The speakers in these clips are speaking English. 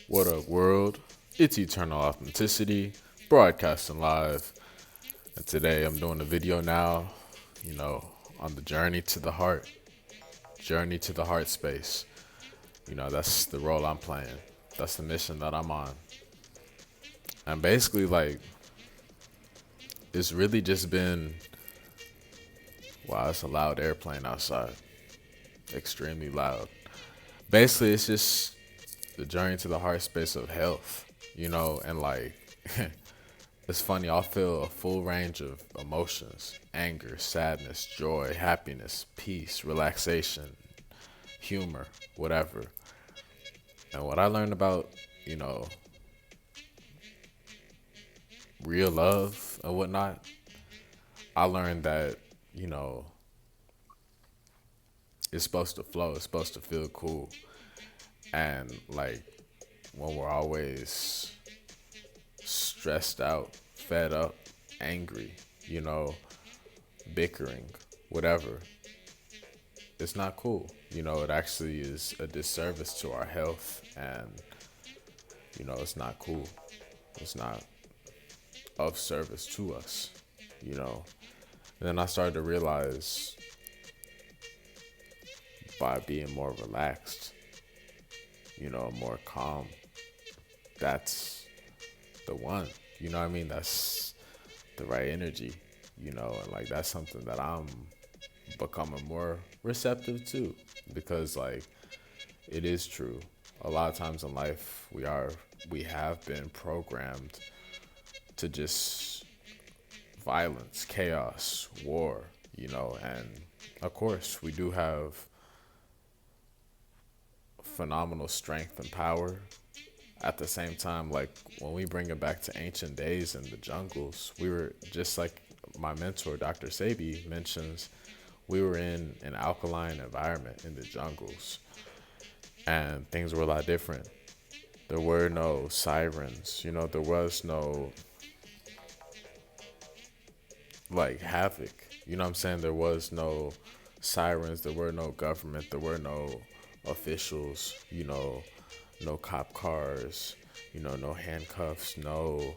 What up, world? It's Eternal Authenticity, broadcasting live. And today I'm doing a video now, on the journey to the heart space. That's the role I'm playing. That's the mission that I'm on. And basically, it's really just been, wow, it's a loud airplane outside. Extremely loud. Basically, it's just the journey to the heart space of health, and it's funny, I'll feel a full range of emotions: anger, sadness, joy, happiness, peace, relaxation, humor, whatever. And what I learned about, you know, real love and whatnot, I learned that, you know, it's supposed to flow, it's supposed to feel cool. And when we're always stressed out, fed up, angry, you know, bickering, whatever, it's not cool. It actually is a disservice to our health, and it's not cool. It's not of service to us, you know. And then I started to realize, by being more relaxed, more calm, that's the one. You know what I mean? That's the right energy, and that's something that I'm becoming more receptive to, because it is true. A lot of times in life we have been programmed to just violence, chaos, war, and of course we do have phenomenal strength and power. At the same time, when we bring it back to ancient days in the jungles, we were just like my mentor, Dr. Sabi, mentions, we were in an alkaline environment in the jungles, and things were a lot different. There were no sirens, there was no havoc. You know what I'm saying? There was no sirens, there were no government, there were no officials, no cop cars, no handcuffs, no,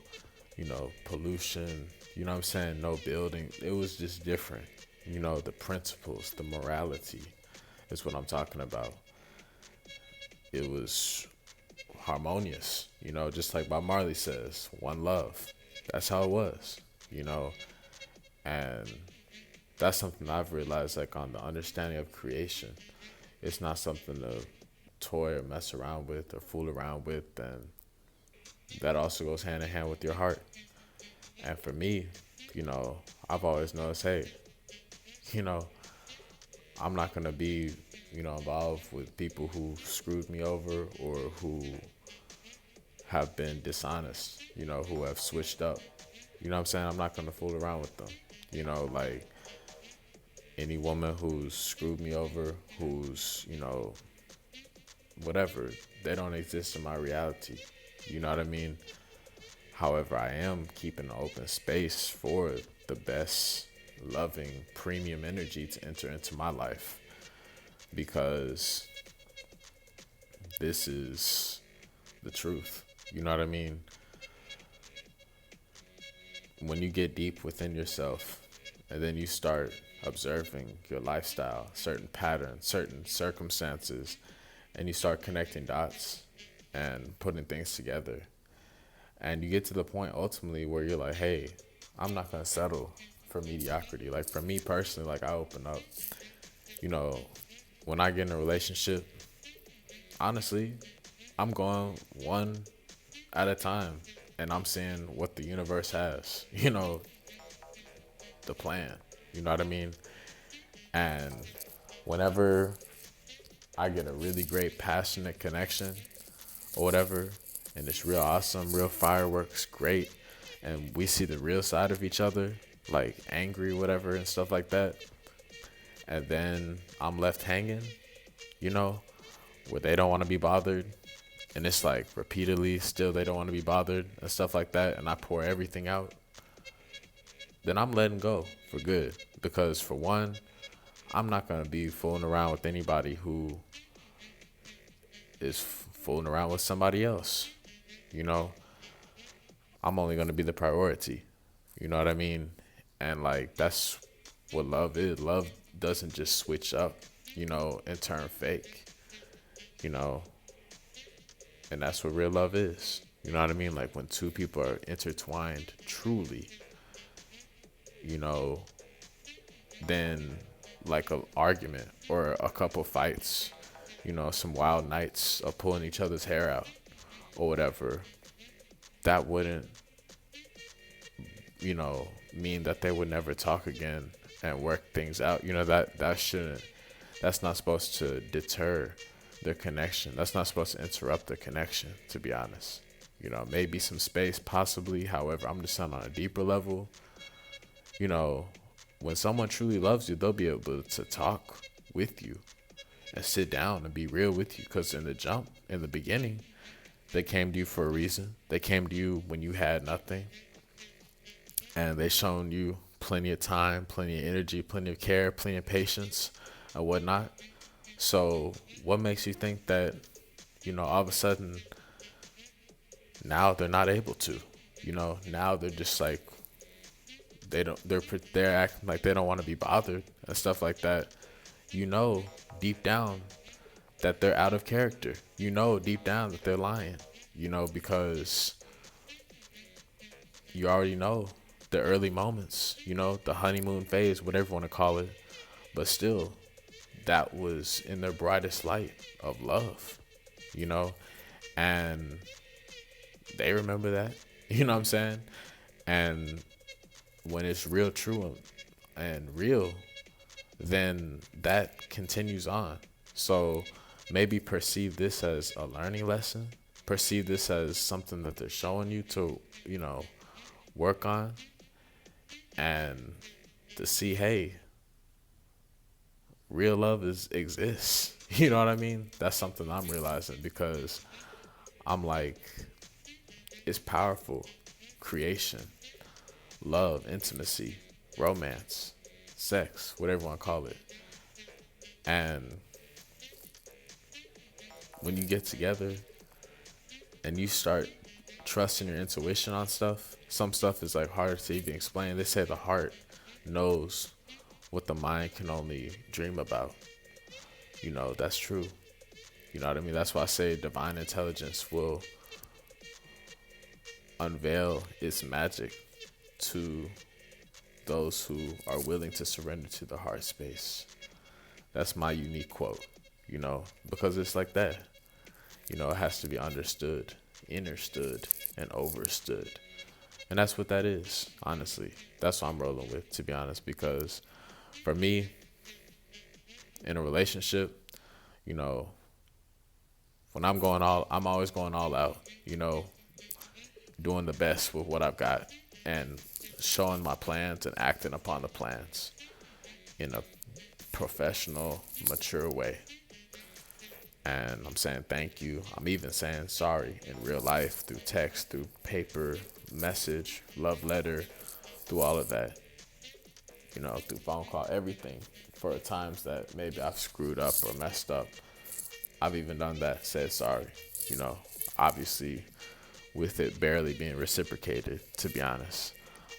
pollution, you know what I'm saying? No building. It was just different. The principles, the morality is what I'm talking about. It was harmonious, just like Bob Marley says, one love. That's how it was, you know, and that's something I've realized, on the understanding of creation. It's not something to toy or mess around with or fool around with, and that also goes hand in hand with your heart. And for me, I've always noticed, hey, you know, I'm not gonna be, involved with people who screwed me over or who have been dishonest, who have switched up. You know what I'm saying? I'm not gonna fool around with them. Any woman who's screwed me over, who's, whatever, they don't exist in my reality. You know what I mean? However, I am keeping an open space for the best, loving, premium energy to enter into my life, because this is the truth. You know what I mean? When you get deep within yourself and then you start observing your lifestyle, certain patterns, certain circumstances, and you start connecting dots and putting things together, and you get to the point ultimately where you're like, hey, I'm not going to settle for mediocrity. For me personally, I open up, you know, when I get in a relationship, honestly, I'm going one at a time, and I'm seeing what the universe has, the plan. You know what I mean? And whenever I get a really great, passionate connection or whatever, and it's real awesome, real fireworks, great, and we see the real side of each other, angry, whatever, and stuff like that, and then I'm left hanging, where they don't want to be bothered, and it's repeatedly still they don't want to be bothered and stuff like that, and I pour everything out, then I'm letting go for good. Because for one, I'm not going to be fooling around with anybody who is fooling around with somebody else. You know, I'm only going to be the priority. You know what I mean? And like, that's what love is. Love doesn't just switch up, and turn fake, you know, and that's what real love is. You know what I mean? Like when two people are intertwined truly, you know, then like a argument or a couple fights, some wild nights of pulling each other's hair out or whatever, that wouldn't, mean that they would never talk again and work things out. That's not supposed to deter their connection. That's not supposed to interrupt their connection, to be honest. Maybe some space, possibly. However, I'm just saying on a deeper level, when someone truly loves you, they'll be able to talk with you and sit down and be real with you. Because in the beginning, they came to you for a reason. They came to you when you had nothing. And they shown you plenty of time, plenty of energy, plenty of care, plenty of patience and whatnot. So what makes you think that, all of a sudden now they're not able to, now they're just like, they're acting like they don't want to be bothered and stuff like that. Deep down that they're out of character. Deep down that they're lying, because you already know the early moments, the honeymoon phase, whatever you want to call it. But still, that was in their brightest light of love, and they remember that, you know what I'm saying? And when it's real, true, and real, then that continues on. So maybe perceive this as a learning lesson. Perceive this as something that they're showing you to, work on, and to see, hey, real love exists. You know what I mean? That's something I'm realizing, because I'm like, it's powerful. Creation, love, intimacy, romance, sex, whatever you want to call it. And when you get together and you start trusting your intuition on stuff, some stuff is like harder to even explain. They say the heart knows what the mind can only dream about. That's true. You know what I mean? That's why I say divine intelligence will unveil its magic to those who are willing to surrender to the heart space. That's my unique quote, because it's like that. It has to be understood, understood, and overstood. And that's what that is, honestly. That's what I'm rolling with, to be honest, because for me, in a relationship, when I'm always going all out, doing the best with what I've got and showing my plans and acting upon the plans in a professional, mature way. And I'm saying thank you. I'm even saying sorry in real life, through text, through paper, message, love letter, through all of that. Through phone call, everything. For times that maybe I've screwed up or messed up, I've even done that, said sorry. Obviously with it barely being reciprocated, to be honest.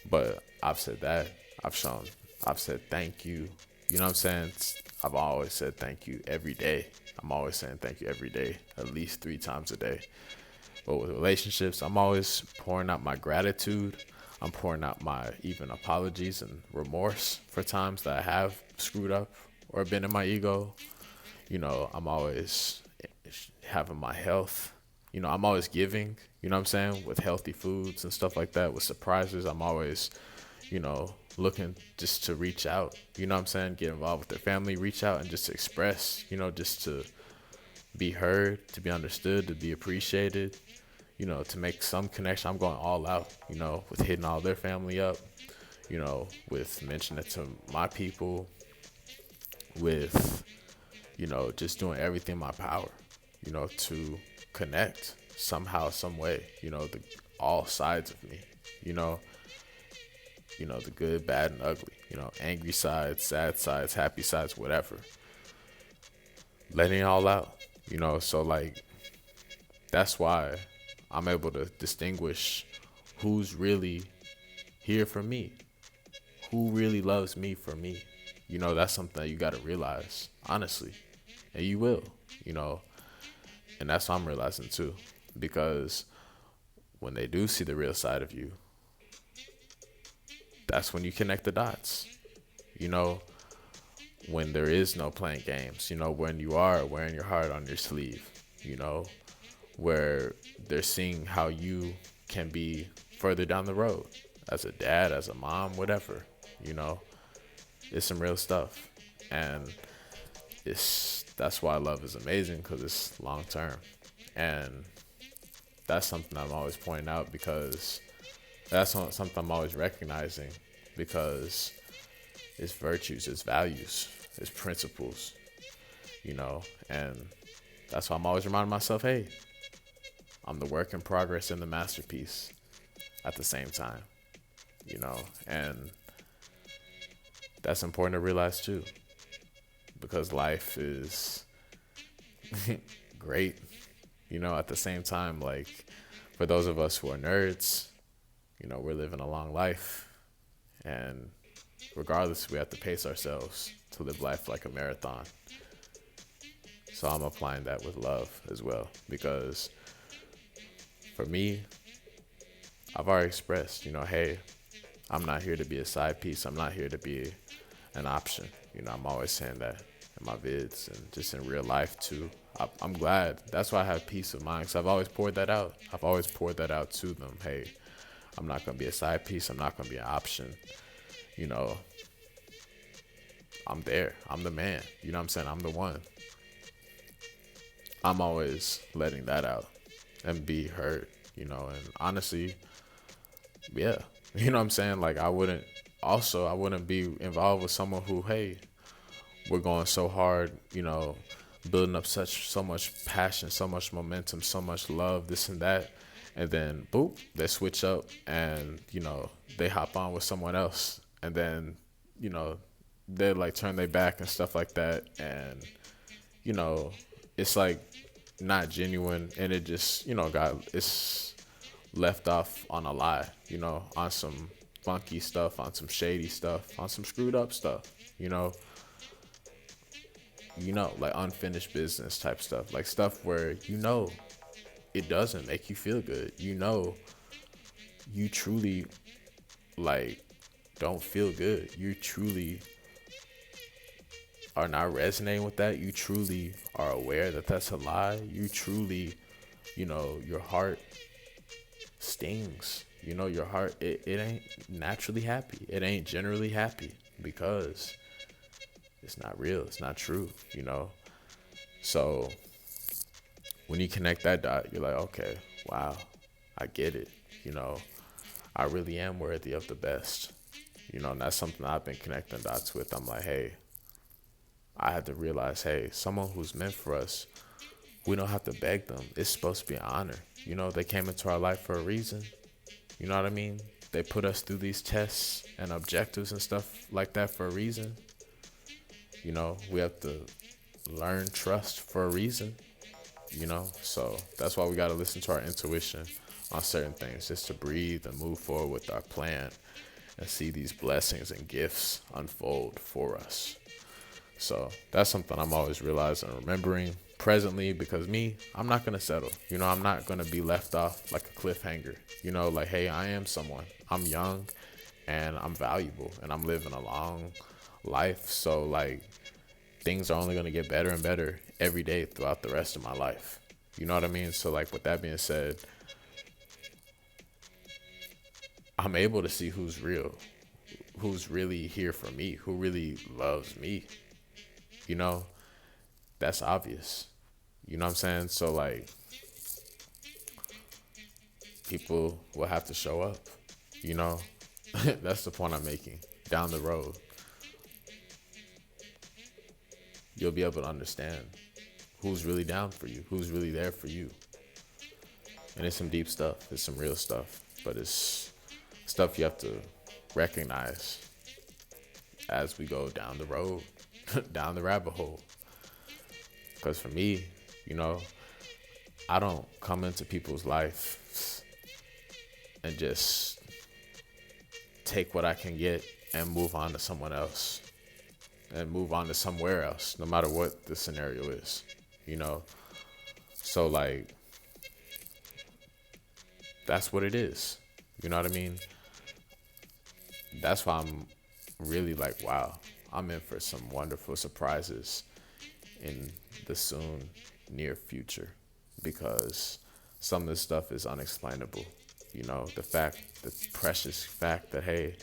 But I've said that. I've said thank you. You know what I'm saying? I've always said thank you every day. I'm always saying thank you every day, at least 3 times a day. But with relationships, I'm always pouring out my gratitude. I'm pouring out my even apologies and remorse for times that I have screwed up or been in my ego. I'm always having my health. I'm always giving, what I'm saying, with healthy foods and stuff like that, with surprises. I'm always, looking just to reach out, what I'm saying, get involved with their family, reach out and just express, just to be heard, to be understood, to be appreciated, to make some connection. I'm going all out, with hitting all their family up, with mentioning it to my people, with, just doing everything in my power, to connect somehow, some way, all sides of me, the good, bad, and ugly, angry sides, sad sides, happy sides, whatever. Letting it all out, so like, that's why I'm able to distinguish who's really here for me, who really loves me for me. That's something that you got to realize, honestly. And you will, you know, and that's what I'm realizing too. Because when they do see the real side of you, that's when you connect the dots. You know, when there is no playing games, when you are wearing your heart on your sleeve, where they're seeing how you can be further down the road as a dad, as a mom, whatever, you know, it's some real stuff. And that's why love is amazing, because it's long term. And that's something I'm always pointing out, because something I'm always recognizing, because it's virtues, it's values, it's principles, and that's why I'm always reminding myself, hey, I'm the work in progress and the masterpiece at the same time, and that's important to realize too, because life is great, at the same time. Like, for those of us who are nerds, we're living a long life, and regardless, we have to pace ourselves to live life like a marathon. So I'm applying that with love as well, because for me, I've already expressed, hey, I'm not here to be a side piece. I'm not here to be an option. I'm always saying that in my vids and just in real life too. I'm glad. That's why I have peace of mind, because I've always poured that out. I've always poured that out to them. Hey, I'm not going to be a side piece. I'm not going to be an option. I'm there. I'm the man. You know what I'm saying? I'm the one. I'm always letting that out and be heard, and honestly, yeah. You know what I'm saying? Like, I wouldn't be involved with someone who, hey, we're going so hard, building up so much passion, so much momentum, so much love, this and that. And then, boop, they switch up and, they hop on with someone else. And then, they like turn their back and stuff like that. And, it's like not genuine. And it just, it's left off on a lie, on some funky stuff, on some shady stuff, on some screwed up stuff, like unfinished business type stuff, like stuff where, it doesn't make you feel good. You truly like don't feel good. You truly are not resonating with that. You truly are aware that that's a lie. You truly, your heart stings. Your heart, it ain't naturally happy. It ain't generally happy, because it's not real. It's not true, So when you connect that dot, you're like, okay, wow, I get it. I really am worthy of the best. And that's something I've been connecting dots with. I'm like, hey, I had to realize, hey, someone who's meant for us, we don't have to beg them. It's supposed to be an honor. They came into our life for a reason. You know what I mean? They put us through these tests and objectives and stuff like that for a reason. We have to learn trust for a reason. So that's why we got to listen to our intuition on certain things, just to breathe and move forward with our plan and see these blessings and gifts unfold for us. So that's something I'm always realizing and remembering presently, because I'm not going to settle. I'm not going to be left off like a cliffhanger. Like, hey, I am someone. I'm young and I'm valuable and I'm living a long life. So, like, things are only going to get better and better every day throughout the rest of my life. You know what I mean? So, like, with that being said, I'm able to see who's real, who's really here for me, who really loves me. That's obvious. You know what I'm saying? So, like, people will have to show up, That's the point I'm making. Down the road, you'll be able to understand who's really down for you, who's really there for you. And it's some deep stuff. It's some real stuff. But it's stuff you have to recognize as we go down the road, down the rabbit hole. Because for me, I don't come into people's life and just take what I can get and move on to someone else and move on to somewhere else, no matter what the scenario is, you know? So, like, that's what it is. You know what I mean? That's why I'm really like, wow, I'm in for some wonderful surprises in the soon near future, because some of this stuff is unexplainable. You know, the precious fact that, hey,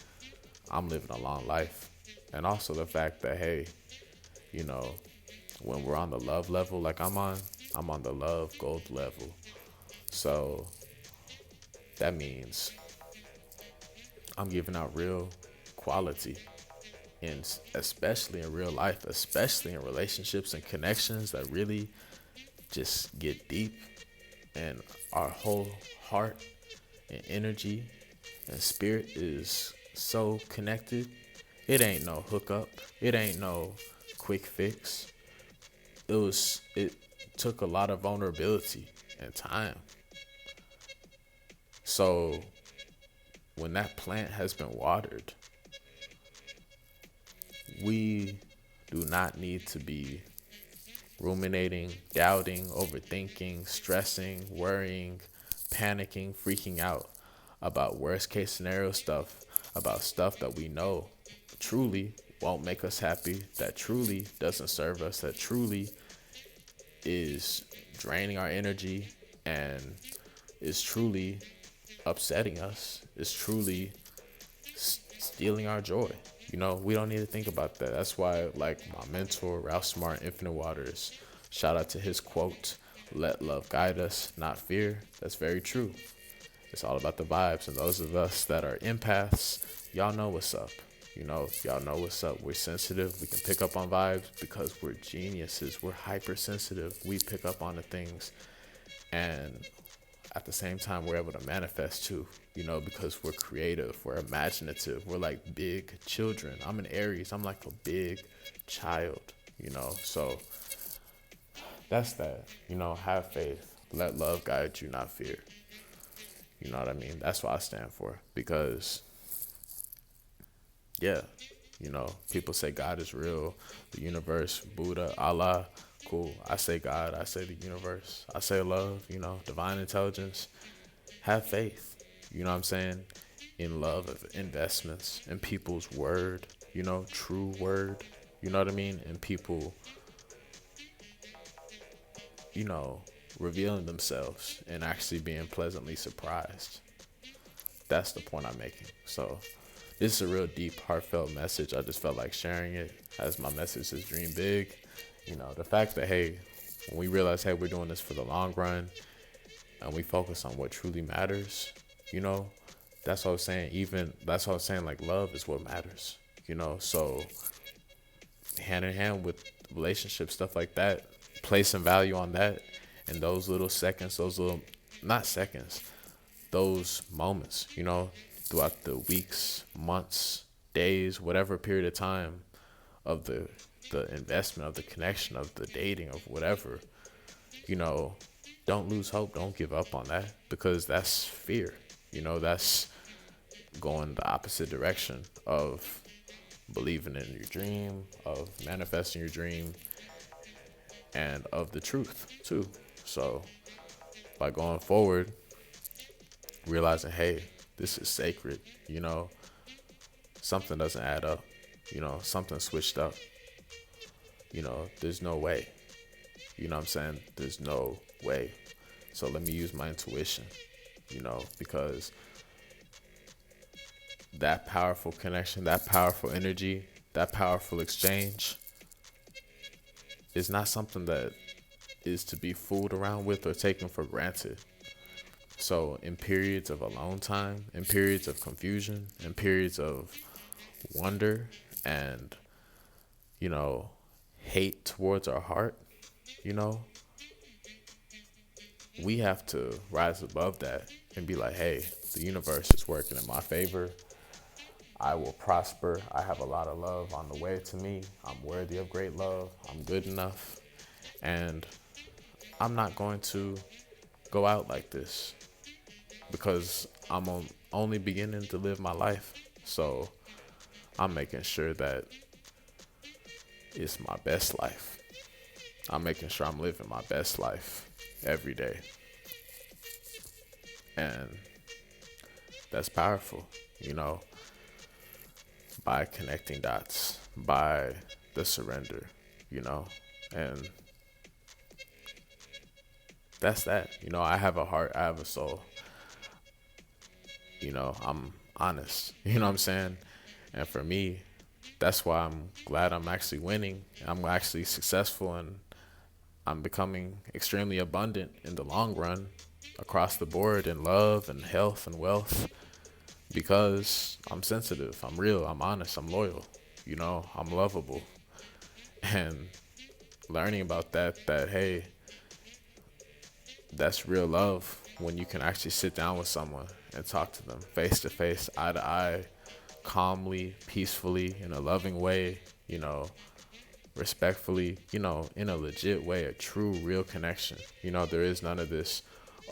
I'm living a long life. And also the fact that, hey, you know, when we're on the love level, like I'm on the love gold level. So that means I'm giving out real quality, and especially in real life, especially in relationships and connections that really just get deep, and our whole heart and energy and spirit is so connected. It ain't no hookup. It ain't no quick fix. It took a lot of vulnerability and time. So when that plant has been watered, we do not need to be ruminating, doubting, overthinking, stressing, worrying, panicking, freaking out about worst case scenario stuff, about stuff that we know truly won't make us happy, that truly doesn't serve us, that truly is draining our energy and is truly upsetting us, is truly stealing our joy. You know, we don't need to think about that. That's why, like, my mentor, Ralph Smart, Infinite Waters, shout out to his quote, "Let love guide us, not fear." That's very true. It's all about the vibes. And those of us that are empaths, y'all know what's up. You know, y'all know what's up. We're sensitive. We can pick up on vibes because we're geniuses. We're hypersensitive. We pick up on the things. And at the same time, we're able to manifest too, you know, because we're creative, we're imaginative, we're like big children. I'm an Aries, I'm like a big child, you know. So that's that, you know, have faith, let love guide you, not fear. You know what I mean? That's what I stand for, because, yeah, you know, people say God is real, the universe, Buddha, Allah. Cool. I say God, I say the universe, I say love, you know, divine intelligence. Have faith, you know what I'm saying, in love, of investments, in people's word, you know, true word, you know what I mean, and people, you know, revealing themselves and actually being pleasantly surprised. That's the point I'm making. So this is a real deep, heartfelt message. I just felt like sharing it, as my message is dream big. You know, the fact that, hey, when we realize, hey, we're doing this for the long run and we focus on what truly matters, you know, that's what I was saying. Even that's what I was saying, like, love is what matters, you know. So hand in hand with relationships, stuff like that, placing value on that, and those little seconds, those little, not seconds, those moments, you know, throughout the weeks, months, days, whatever period of time of the investment, of the connection, of the dating, of whatever, you know, don't lose hope. Don't give up on that, because that's fear. You know, that's going the opposite direction of believing in your dream, of manifesting your dream, and of the truth too. So by going forward, realizing, hey, this is sacred, you know, something doesn't add up, you know, something switched up, you know, there's no way, you know what I'm saying? There's no way. So let me use my intuition, you know, because that powerful connection, that powerful energy, that powerful exchange is not something that is to be fooled around with or taken for granted. So in periods of alone time, in periods of confusion, in periods of wonder and, you know, hate towards our heart, you know, we have to rise above that and be like, hey, the universe is working in my favor. I will prosper. I have a lot of love on the way to me. I'm worthy of great love. I'm good enough. And I'm not going to go out like this because only beginning to live my life. So I'm making sure that it's my best life. I'm making sure I'm living my best life every day. And that's powerful, you know, by connecting dots, by the surrender, you know, and that's that. You know, I have a heart, I have a soul, you know, I'm honest, you know what I'm saying? And for me, that's why I'm glad I'm actually winning. I'm actually successful and I'm becoming extremely abundant in the long run across the board in love and health and wealth because I'm sensitive, I'm real, I'm honest, I'm loyal, you know, I'm lovable. And learning about that, hey, that's real love when you can actually sit down with someone and talk to them face to face, eye to eye, calmly, peacefully, in a loving way, you know, respectfully, you know, in a legit way, a true, real connection. You know, there is none of this,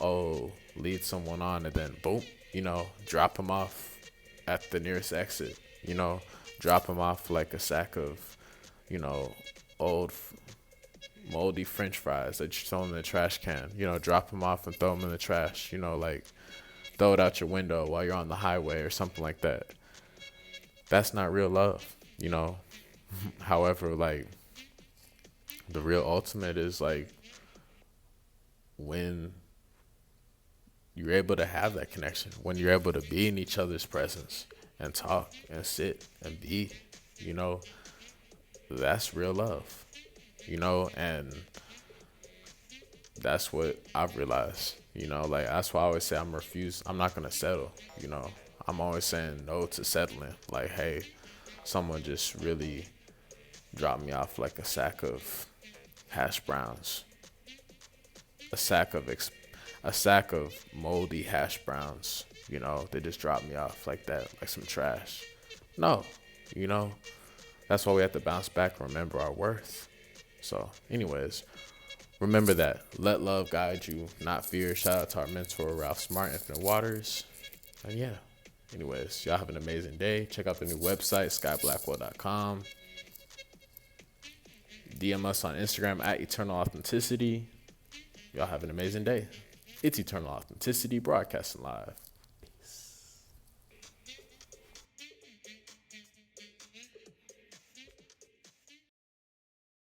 oh, lead someone on and then boom, you know, drop them off at the nearest exit, you know, drop them off like a sack of, you know, old moldy French fries that you throw in the trash can, you know, drop them off and throw them in the trash, you know, like throw it out your window while you're on the highway or something like that. That's not real love, you know. However, like the real ultimate is like when you're able to have that connection, when you're able to be in each other's presence and talk and sit and be, you know, that's real love, you know, and that's what I've realized, you know, like that's why I always say I'm not gonna settle, you know. I'm always saying no to settling. Like, hey, someone just really dropped me off like a sack of hash browns, a sack of a sack of moldy hash browns. You know, they just dropped me off like that, like some trash. No, you know, that's why we have to bounce back and remember our worth. So, anyways, remember that. Let love guide you, not fear. Shout out to our mentor, Ralph Smart, Infinite Waters. And yeah, anyways, y'all have an amazing day. Check out the new website, skyblackwell.com. DM us on Instagram at Eternal Authenticity. Y'all have an amazing day. It's Eternal Authenticity, broadcasting live.